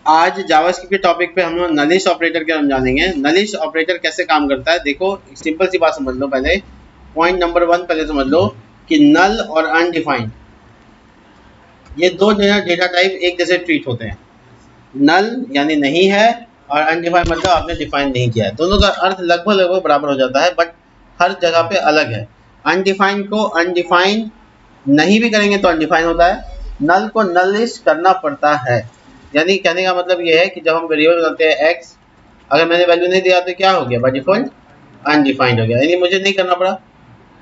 आज जावास्क्रिप्ट के टॉपिक पे हम लोग नलिश ऑपरेटर के हम जानेंगे। नलिश ऑपरेटर कैसे काम करता है। देखो सिंपल सी बात समझ लो, पहले पॉइंट नंबर 1 पहले समझ लो कि नल और अनडिफाइंड ये दो डेटा टाइप एक जैसे ट्रीट होते हैं। नल यानी नहीं है और अनडिफाइंड मतलब आपने डिफाइन नहीं किया है। दोनों का अर्थ लगभग लगभग बराबर हो जाता है, बट हर जगह पे अलग है। अनडिफाइंड को अनडिफाइंड नहीं भी करेंगे तो अनडिफाइंड होता है, नल को नलिश करना पड़ता है। यानी कहने का मतलब ये है कि जब हम वेरिएबल बनाते हैं x, अगर मैंने वैल्यू नहीं दिया तो क्या हो गया, बाय डिफॉल्ट अनडिफाइंड हो गया। यानी मुझे नहीं करना पड़ा,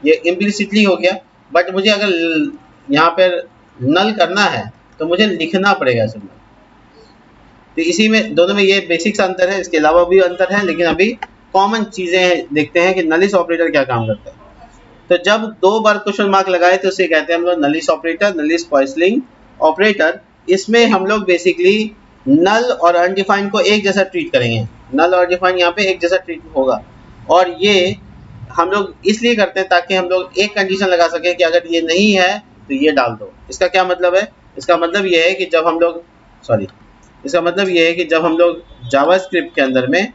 ये इम्प्लिसिटली हो गया। बट मुझे अगर यहाँ पर नल करना है तो मुझे लिखना पड़ेगा सिंबल। तो इसी में दोनों में ये बेसिक अंतर है, इसके अलावा भी अंतर है, लेकिन अभी कॉमन चीजें देखते हैं कि नलिश ऑपरेटर क्या काम करता है। तो जब दो बार क्वेश्चन मार्क लगाए तो उसे कहते हैं हम लोग नलिश ऑपरेटर, नलिश क्वाइसलिंग ऑपरेटर। इसमें हम लोग बेसिकली नल और अनडिफाइंड को एक जैसा ट्रीट करेंगे। नल और डिफाइंड यहाँ पे एक जैसा ट्रीट होगा, और ये हम लोग इसलिए करते हैं ताकि हम लोग एक कंडीशन लगा सके कि अगर ये नहीं है तो ये डाल दो। इसका क्या मतलब है, इसका मतलब ये है कि जब हम लोग इसका मतलब ये है कि जब हम लोग जावास्क्रिप्ट के अंदर में,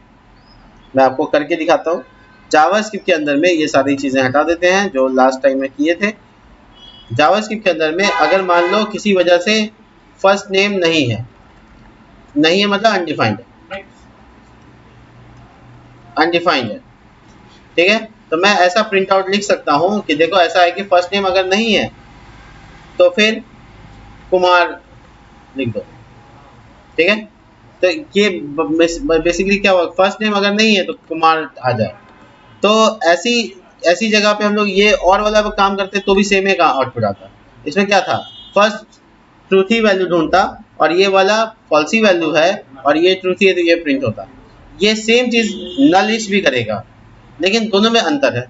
मैं आपको करके दिखाता हूँ, जावास्क्रिप्ट के अंदर में ये सारी चीज़ें हटा देते हैं जो लास्ट टाइम में किए थे। जावास्क्रिप्ट के अंदर में अगर मान लो किसी वजह से फर्स्ट नेम नहीं है मतलब अनडिफाइंड है, ठीक है, तो मैं ऐसा प्रिंट आउट लिख सकता हूँ कि देखो ऐसा है कि फर्स्ट नेम अगर नहीं है तो फिर कुमार लिख दो, ठीक है। तो ये बेसिकली क्या हुआ, फर्स्ट नेम अगर नहीं है तो कुमार आ जाए। तो ऐसी जगह पे हम लोग ये और वाला काम करते तो भी सेम का आउटपुट आता। इसमें क्या था, फर्स्ट ट्रूथी वैल्यू ढूंढता और ये वाला फॉल्सी वैल्यू है और ये ट्रूथी है तो ये प्रिंट होता। ये सेम चीज नलिश भी करेगा, लेकिन दोनों में अंतर है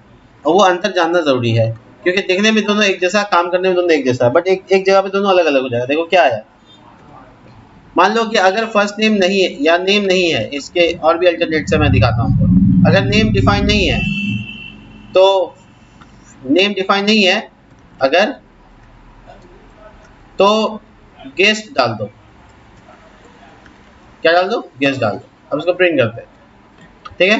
और वो अंतर जानना जरूरी है, क्योंकि देखने में दोनों एक जैसा, काम करने में दोनों एक जैसा है, बट एक जगह पे दोनों अलग अलग हो जाएगा। देखो क्या है, मान लो कि अगर फर्स्ट नेम नहीं है या नेम नहीं है, इसके और भी अल्टरनेट से मैं दिखाता हूँ। अगर नेम डिफाइन नहीं है तो नेम डिफाइन नहीं है अगर, तो गेस्ट डाल दो। क्या डाल दो, गेस्ट डाल दो। अब इसको प्रिंट करते हैं, ठीक है।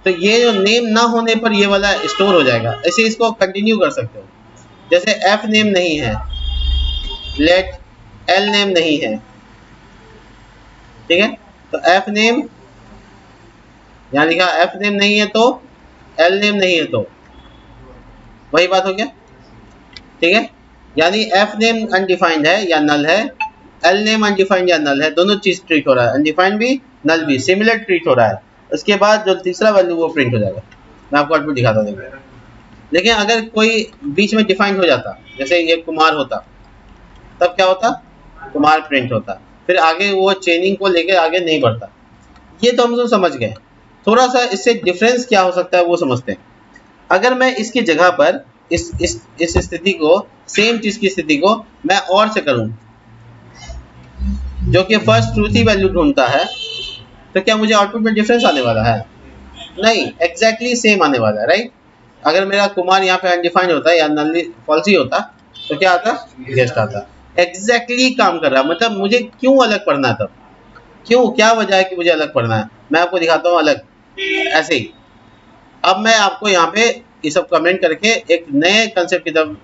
तो ये जो नेम ना होने पर ये वाला स्टोर हो जाएगा। ऐसे इसको कंटिन्यू कर सकते हो, जैसे एफ नेम नहीं है, लेट एल नेम नहीं है, ठीक है। तो एफ नेम यहाँ लिखा, एफ नेम नहीं है तो एल नेम नहीं है तो वही बात हो गया, ठीक है। यानी एफ नेम अनडिफाइंड है या नल है, एल नेम अनडिफाइंड या नल है, दोनों चीज ट्रीट हो रहा है, अनडिफाइंड भी नल भी सिमिलर ट्रीट हो रहा है। उसके बाद जो तीसरा वैल्यू वो प्रिंट हो जाएगा। मैं आपको आउटपुट दिखाता हूँ। लेकिन अगर कोई बीच में डिफाइंड हो जाता, जैसे ये कुमार होता, तब क्या होता, कुमार प्रिंट होता, फिर आगे वो चेनिंग को लेकर आगे नहीं बढ़ता। ये तो हम लोग समझ गए। थोड़ा सा इससे डिफरेंस क्या हो सकता है वो समझते हैं। अगर मैं इसकी जगह पर इस स्थिति को, सेम चीज की स्थिति को मैं और से करूं, जो कि फर्स्ट ट्रूथी वैल्यू ढूंढता है, तो क्या मुझे आउटपुट में डिफरेंस आने वाला है? नहीं, एग्जैक्टली सेम आने वाला है, राइट। अगर मेरा कुमार यहाँ पे अनडिफाइंड होता है या नल्ली फॉल्सी होता तो क्या आता, गेस्ट आता। एग्जैक्टली काम कर रहा है, मतलब मुझे क्यों अलग पढ़ना है तब, क्यों, क्या वजह है कि मुझे अलग पढ़ना है, मैं आपको दिखाता हूँ अलग। ऐसे ही अब मैं आपको यहाँ पे ये सब कमेंट करके एक नए कंसेप्ट की तरफ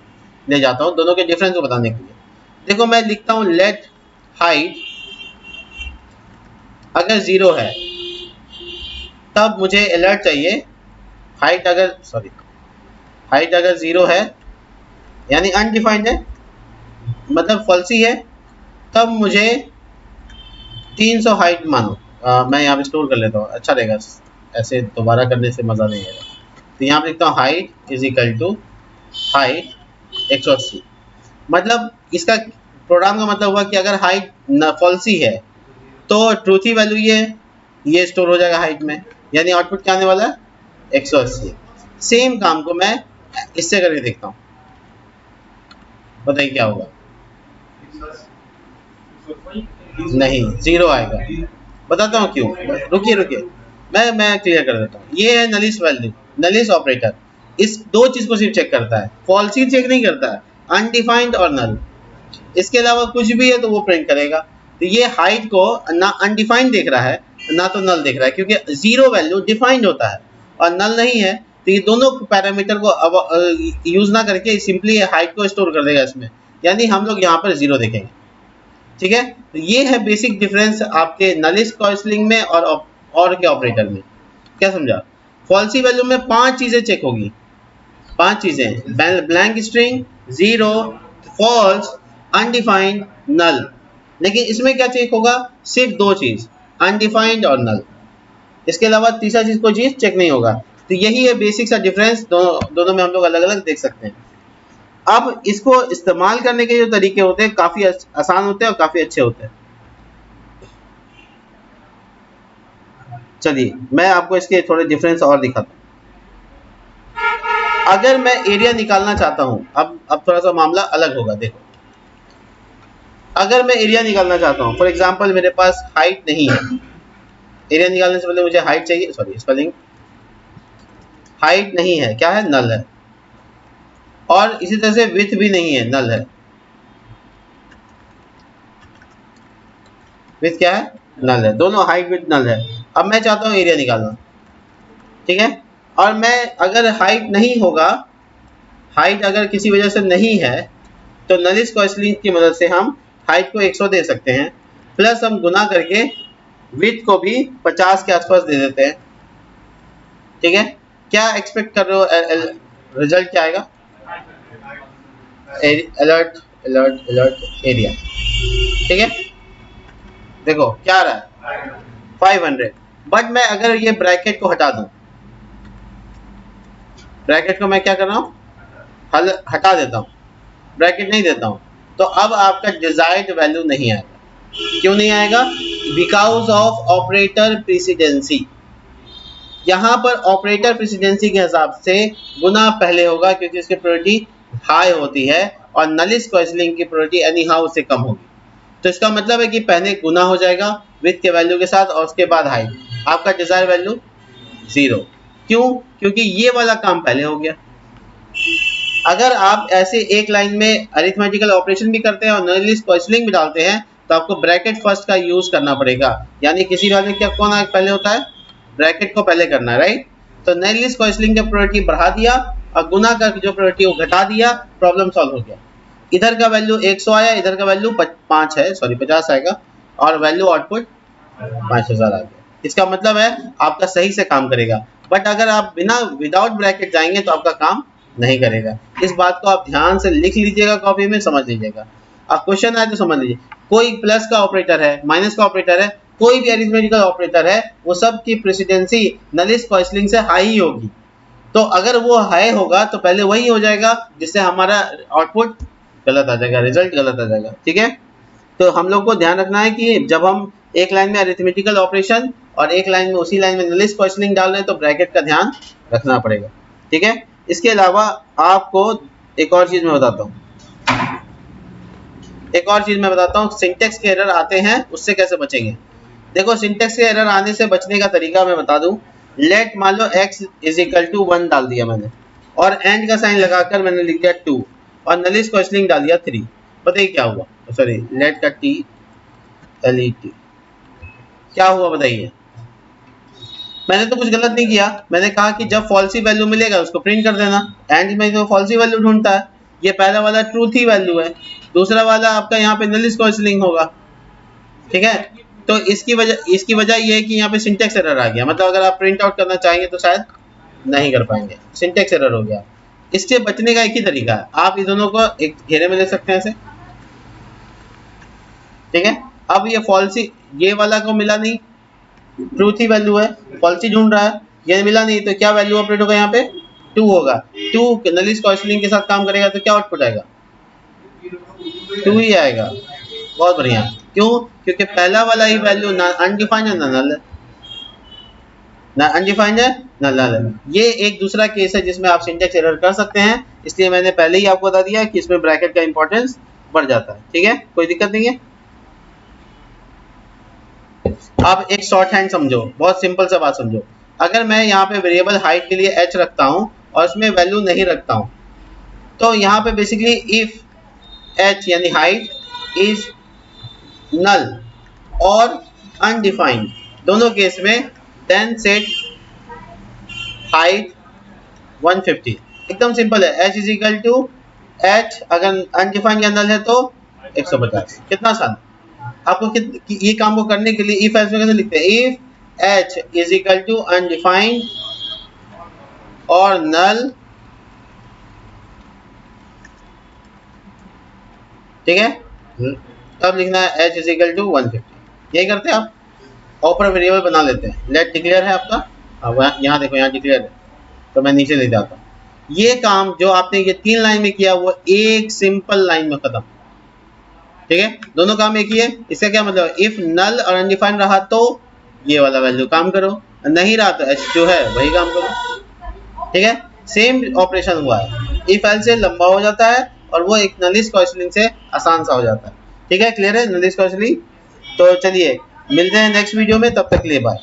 ले जाता हूँ, दोनों के डिफरेंस को बताने के लिए। देखो मैं लिखता हूँ लेट हाइट अगर 0 है तब मुझे अलर्ट चाहिए। हाइट अगर 0 है यानी अनडिफाइंड है, मतलब फॉल्सी है, तब मुझे 300 हाइट मानो। मैं यहाँ पे स्टोर कर लेता हूँ, अच्छा रहेगा, ऐसे दोबारा करने से मज़ा नहीं आएगा। तो यहाँ पे लिखता हूँ height is equal to height 180। मतलब इसका प्रोग्राम का मतलब हुआ कि अगर हाइट फॉल्सी है तो ट्रूथी वैल्यू ये स्टोर हो जाएगा हाइट में, यानी आउटपुट क्या आने वाला है, 180। सेम काम को मैं इससे करके देखता हूँ, बताइए क्या होगा। नहीं, 0 आएगा। बताता हूँ क्यों, रुकिए मैं क्लियर कर देता हूँ। ये है नलिश वैल्यू, नलिश ऑपरेटर इस दो चीज को सिर्फ चेक करता है, फॉल्सी चेक नहीं करता है, अनडिफाइंड और नल। इसके अलावा कुछ भी है तो वो प्रिंट करेगा। तो ये हाइट को ना अनडिफाइंड देख रहा है ना तो नल देख रहा है, क्योंकि जीरो वैल्यू डिफाइंड होता है और नल नहीं है। तो ये दोनों पैरामीटर को अब यूज ना करके सिंपली हाइट को स्टोर कर देगा इसमें, यानी हम लोग यहाँ पर जीरो देखेंगे। ठीक है, तो ये है बेसिक डिफरेंस आपके नलिश कॉइसलिंग में और के ऑपरेटर में। क्या समझा? फॉल्सी वैल्यू में 5 चीजें चेक होगी, 5 चीजें, blank string, zero, false, undefined, null. लेकिन इसमें क्या चेक होगा? सिर्फ 2 चीज, अनडिफाइंड और नल। इसके अलावा तीसरा चीज कोई चीज चेक नहीं होगा। तो यही है बेसिक सा डिफरेंस, दोनों में हम लोग अलग अलग देख सकते हैं। अब इसको इस्तेमाल करने के जो तरीके होते हैं काफी आसान होते हैं और काफी अच्छे होते हैं। चलिए मैं आपको इसके थोड़े डिफरेंस और दिखाता हूँ। अगर मैं एरिया निकालना चाहता हूं, अब थोड़ा सा मामला अलग होगा। देखो, अगर मैं एरिया निकालना चाहता हूं, फॉर एग्जांपल मेरे पास हाइट नहीं है, एरिया निकालने से पहले मुझे हाइट चाहिए, सॉरी स्पेलिंग, हाइट नहीं है, क्या है? नल है। और इसी तरह से विड्थ भी नहीं है, नल है। विड्थ क्या है? नल है। दोनों हाइट विड्थ नल है। अब मैं चाहता हूं एरिया निकालना, ठीक है, और मैं अगर हाइट नहीं होगा, हाइट अगर किसी वजह से नहीं है, तो नलिश कॉइसलिंग की मदद से हम हाइट को 100 दे सकते हैं, प्लस हम गुना करके विड्थ को भी 50 के आसपास दे देते हैं। ठीक है, क्या एक्सपेक्ट कर रहे हो? रिजल्ट क्या आएगा? Alert alert alert area. ठीक है, देखो क्या आ रहा है? 500। बट मैं अगर ये ब्रैकेट को हटा दूं, ब्रैकेट को मैं क्या कर रहा हूं? हटा देता हूं, ब्रैकेट नहीं देता हूं, तो अब आपका डिजायर्ड वैल्यू नहीं आएगा। क्यों नहीं आएगा? Because of operator presidency. यहां पर ऑपरेटर प्रेसिडेंसी के हिसाब से गुना पहले होगा, क्योंकि इसकी प्रायोरिटी हाई होती है और नलिश कॉइसलिंग की प्रायोरिटी एनी हाउ से कम होगी। तो इसका मतलब है कि पहले गुना हो जाएगा विथ के वैल्यू के साथ और उसके बाद हाई। आपका डिजायर वैल्यू 0। क्यों? क्योंकि ये वाला काम पहले हो गया। अगर आप ऐसे एक लाइन में अरिथमेटिकल ऑपरेशन भी करते हैं और नलिश कॉइसलिंग भी डालते हैं, तो आपको ब्रैकेट फर्स्ट का यूज करना पड़ेगा। यानी किसी बात में क्या कौन पहले होता है? ब्रैकेट को पहले करना है, राइट? तो नलिश कॉइसलिंग का प्रायोरिटी बढ़ा दिया और गुना का जो प्रायोरिटी वो घटा दिया, प्रॉब्लम सॉल्व हो गया। इधर का वैल्यू 100 आया, इधर का वैल्यू 5 है, सॉरी 50 आएगा, और वैल्यू आउटपुट 5000 आ गया। इसका मतलब है आपका सही से काम करेगा। बट अगर आप विदाउट ब्रैकेट जाएंगे तो आपका काम नहीं करेगा। इस बात को आप ध्यान से लिख लीजिएगा, कॉपी में समझ लीजिएगा। अब क्वेश्चन आए तो समझ लीजिए, कोई प्लस का ऑपरेटर है, माइनस का ऑपरेटर है, कोई भी अरिथमेटिकल ऑपरेटर है, वो सब की प्रेसिडेंसी नलिश कॉइसलिंग से हाई ही होगी। तो अगर वो हाई होगा तो पहले वही हो जाएगा, जिससे हमारा आउटपुट गलत आ जाएगा, रिजल्ट गलत आ जाएगा। ठीक है, तो हम लोग को ध्यान रखना है कि जब हम एक लाइन में अरिथमेटिकल ऑपरेशन और एक लाइन में उसी लाइन में नलिश कॉइसलिंग डाल रहे हैं तो ब्रैकेट का ध्यान रखना पड़ेगा। ठीक है, इसके अलावा आपको एक और चीज मैं बताता हूँ, सिंटेक्स के एरर आते हैं, उससे कैसे बचेंगे। देखो, सिंटेक्स के एरर आने से बचने का तरीका मैं बता दूं। लेट मान लो x = 1 डाल दिया मैंने, और एंड का साइन लगाकर मैंने लिख दिया 2 और नलिश कॉइसलिंग डाल दिया 3। बताइए क्या हुआ? सॉरी, लेट का t let, क्या हुआ बताइए? मैंने तो कुछ गलत नहीं किया, मैंने कहा कि जब फॉल्सी वैल्यू मिलेगा उसको प्रिंट कर देना। एंड में तो फॉल्सी वैल्यू ढूंढता है, ये पहला वाला ट्रूथ ही वैल्यू है, दूसरा वाला आपका यहाँ पे नलिश कॉइसलिंग होगा। ठीक है, तो इसकी वजह ये है कि यहाँ पे सिंटेक्स एरर आ गया। मतलब अगर आप प्रिंट आउट करना चाहेंगे तो शायद नहीं कर पाएंगे, सिंटेक्स एरर हो गया। इससे बचने का एक ही तरीका है, आप इन दोनों को एक घेरे में ले सकते हैं ऐसे। ठीक है, अब ये फॉल्सी, ये वाला को मिला नहीं, ट्रूथ ही वैल्यू है, फॉल्सी ढूंढ रहा है, ये मिला नहीं, तो क्या वैल्यू ऑपरेट होगा यहाँ पे? 2 होगा। 2 नलिश कॉइसलिंग के साथ काम करेगा तो क्या आउटपुट आएगा? 2 ही आएगा। बहुत बढ़िया। क्यों? क्योंकि पहला वाला ही वैल्यू ना अनडिफाइंड है ना नल है, ना अनडिफाइंड है ना नल है। ये एक दूसरा केस है जिसमें आप सिंटेक्स एरर कर सकते हैं, इसलिए मैंने पहले ही आपको बता दिया कि इसमें ब्रैकेट का इंपॉर्टेंस बढ़ जाता है। ठीक है, कोई दिक्कत नहीं है। आप एक शॉर्ट हैंड समझो, बहुत सिंपल सा बात समझो। अगर मैं यहाँ पे वेरिएबल हाइट के लिए h रखता हूँ और उसमें वैल्यू नहीं रखता हूँ, तो यहाँ पे बेसिकली इफ h यानी हाइट इज नल, और अनडिफाइंड, दोनों केस में देन सेट हाइट 150। एकदम सिंपल है। h is equal to h, अगर अनडिफाइंड या नल है तो 150। कितना आसान। आपको ये काम को करने के लिए इफ एल्स में कैसे लिखते हैं, if h is equal to undefined और नल, ठीक है, तब लिखना है h इज इक्वल टू 150। यही करते हैं आप, ऑपर वेरिएबल बना लेते हैं। लेट डिक्लेयर है आपका, अब यहाँ देखो, यहाँ डिक्लेयर है तो मैं नीचे ले जाता हूँ। ये काम जो आपने ये 3 लाइन में किया वो एक सिंपल लाइन में खत्म, ठीक है। दोनों काम एक ही है। इसका क्या मतलब, इफ नल और अनडिफाइंड रहा तो ये वाला वैल्यू काम करो, नहीं रहा तो h जो है वही काम करो, ठीक है। सेम ऑपरेशन हुआ है, इफ एल से लंबा हो जाता है और वो एक नलिश क्वेश्चनिंग से आसान सा हो जाता है, ठीक है। क्लियर है नलिश क्वेश्चनिंग। तो चलिए मिलते हैं नेक्स्ट वीडियो में, तब तक के लिए बाय।